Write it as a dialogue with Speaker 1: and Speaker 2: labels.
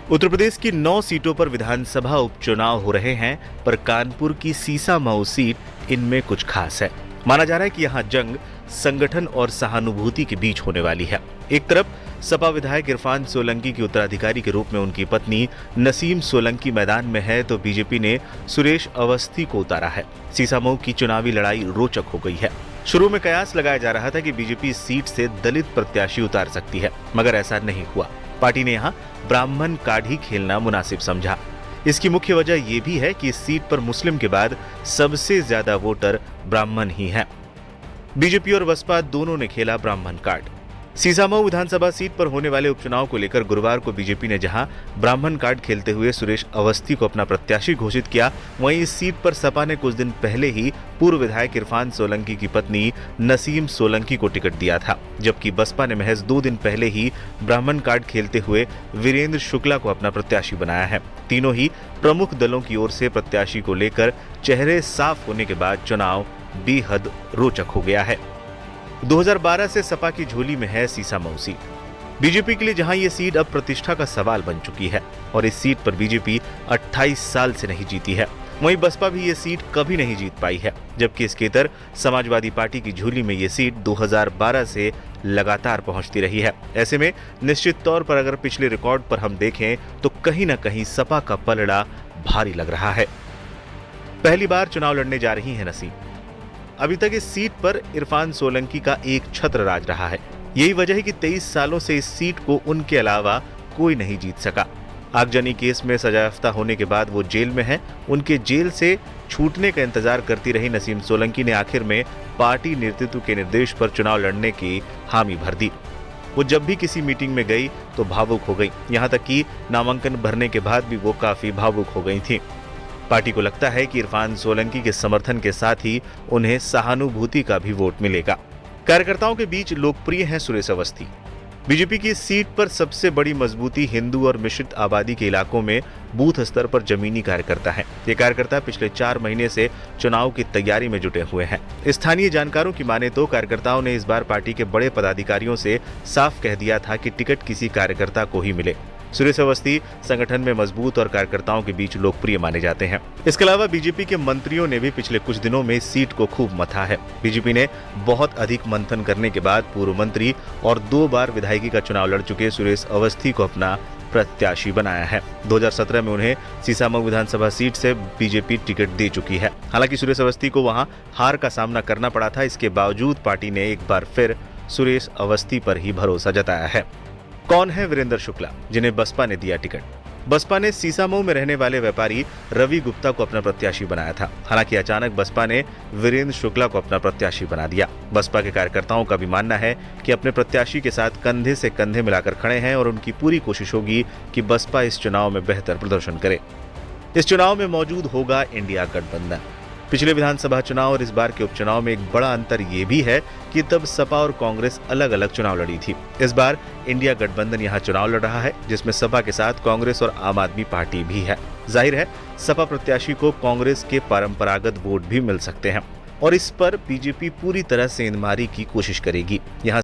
Speaker 1: उत्तर प्रदेश की 9 सीटों पर विधानसभा उपचुनाव हो रहे हैं, पर कानपुर की सीसामऊ सीट इनमें कुछ खास है। माना जा रहा है कि यहां जंग संगठन और सहानुभूति के बीच होने वाली है। एक तरफ सपा विधायक इरफान सोलंकी की उत्तराधिकारी के रूप में उनकी पत्नी नसीम सोलंकी मैदान में है, तो बीजेपी ने सुरेश अवस्थी को उतारा है। सीसामऊ की चुनावी लड़ाई रोचक हो गई है। शुरू में कयास लगाया जा रहा था कि बीजेपी इस सीट से दलित प्रत्याशी उतार सकती है, मगर ऐसा नहीं हुआ। पार्टी ने यहां ब्राह्मण कार्ड ही खेलना मुनासिब समझा। इसकी मुख्य वजह यह भी है कि इस सीट पर मुस्लिम के बाद सबसे ज्यादा वोटर ब्राह्मण ही हैं। बीजेपी और बसपा दोनों ने खेला ब्राह्मण कार्ड। सीसामऊ विधानसभा सीट पर होने वाले उपचुनाव को लेकर गुरुवार को बीजेपी ने जहां ब्राह्मण कार्ड खेलते हुए सुरेश अवस्थी को अपना प्रत्याशी घोषित किया, वहीं इस सीट पर सपा ने कुछ दिन पहले ही पूर्व विधायक इरफान सोलंकी की पत्नी नसीम सोलंकी को टिकट दिया था, जबकि बसपा ने महज 2 दिन पहले ही ब्राह्मण कार्ड खेलते हुए वीरेंद्र शुक्ला को अपना प्रत्याशी बनाया है। तीनों ही प्रमुख दलों की ओर से प्रत्याशी को लेकर चेहरे साफ होने के बाद चुनाव बेहद रोचक हो गया है। 2012 से सपा की झोली में है सीसामऊ सीट। बीजेपी के लिए जहां यह सीट अब प्रतिष्ठा का सवाल बन चुकी है और इस सीट पर बीजेपी 28 साल से नहीं जीती है, वहीं बसपा भी ये सीट कभी नहीं जीत पाई है, जबकि इसके इतर समाजवादी पार्टी की झोली में ये सीट 2012 से लगातार पहुंचती रही है। ऐसे में निश्चित तौर पर अगर पिछले रिकॉर्ड पर हम देखें तो कहीं न कहीं सपा का पलड़ा भारी लग रहा है। पहली बार चुनाव लड़ने जा रही है नसीम। अभी तक इस सीट पर इरफान सोलंकी का एक छत्र राज रहा है। यही वजह है कि 23 सालों से इस सीट को उनके अलावा कोई नहीं जीत सका। आगजनी केस में सजायाफ्ता होने के बाद वो जेल में हैं। उनके जेल से छूटने का इंतजार करती रही नसीम सोलंकी ने आखिर में पार्टी नेतृत्व के निर्देश पर चुनाव लड़ने की हामी भर दी। वो जब भी किसी मीटिंग में गई तो भावुक हो गई, यहाँ तक कि नामांकन भरने के बाद भी वो काफी भावुक हो गई थी। पार्टी को लगता है कि इरफान सोलंकी के समर्थन के साथ ही उन्हें सहानुभूति का भी वोट मिलेगा। कार्यकर्ताओं के बीच लोकप्रिय हैं सुरेश अवस्थी। बीजेपी की इस सीट पर सबसे बड़ी मजबूती हिंदू और मिश्रित आबादी के इलाकों में बूथ स्तर पर जमीनी कार्यकर्ता हैं। ये कार्यकर्ता पिछले 4 महीने से चुनाव की तैयारी में जुटे हुए हैं। स्थानीय जानकारों की माने तो कार्यकर्ताओं ने इस बार पार्टी के बड़े पदाधिकारियों से साफ कह दिया था कि टिकट किसी कार्यकर्ता को ही मिले। सुरेश अवस्थी संगठन में मजबूत और कार्यकर्ताओं के बीच लोकप्रिय माने जाते हैं। इसके अलावा बीजेपी के मंत्रियों ने भी पिछले कुछ दिनों में इस सीट को खूब मथा है। बीजेपी ने बहुत अधिक मंथन करने के बाद पूर्व मंत्री और 2 बार विधायकी का चुनाव लड़ चुके सुरेश अवस्थी को अपना प्रत्याशी बनाया है। 2017 में उन्हें सीसामऊ विधानसभा सीट से बीजेपी टिकट दे चुकी है। हालांकि सुरेश अवस्थी को वहां हार का सामना करना पड़ा था। इसके बावजूद पार्टी ने एक बार फिर सुरेश अवस्थी पर ही भरोसा जताया है। कौन है वीरेंद्र शुक्ला, जिन्हें बसपा ने दिया टिकट? बसपा ने सीसामऊ में रहने वाले व्यापारी रवि गुप्ता को अपना प्रत्याशी बनाया था। हालांकि अचानक बसपा ने वीरेंद्र शुक्ला को अपना प्रत्याशी बना दिया। बसपा के कार्यकर्ताओं का भी मानना है कि अपने प्रत्याशी के साथ कंधे से कंधे मिलाकर खड़े हैं और उनकी पूरी कोशिश होगी कि बसपा इस चुनाव में बेहतर प्रदर्शन करे। इस चुनाव में मौजूद होगा इंडिया गठबंधन। पिछले विधानसभा चुनाव और इस बार के उपचुनाव में एक बड़ा अंतर ये भी है कि तब सपा और कांग्रेस अलग अलग चुनाव लड़ी थी। इस बार इंडिया गठबंधन यहां चुनाव लड़ रहा है, जिसमें सपा के साथ कांग्रेस और आम आदमी पार्टी भी है। जाहिर है सपा प्रत्याशी को कांग्रेस के परंपरागत वोट भी मिल सकते हैं और इस पर बीजेपी पूरी तरह से इंदमारी की कोशिश करेगी। यहाँ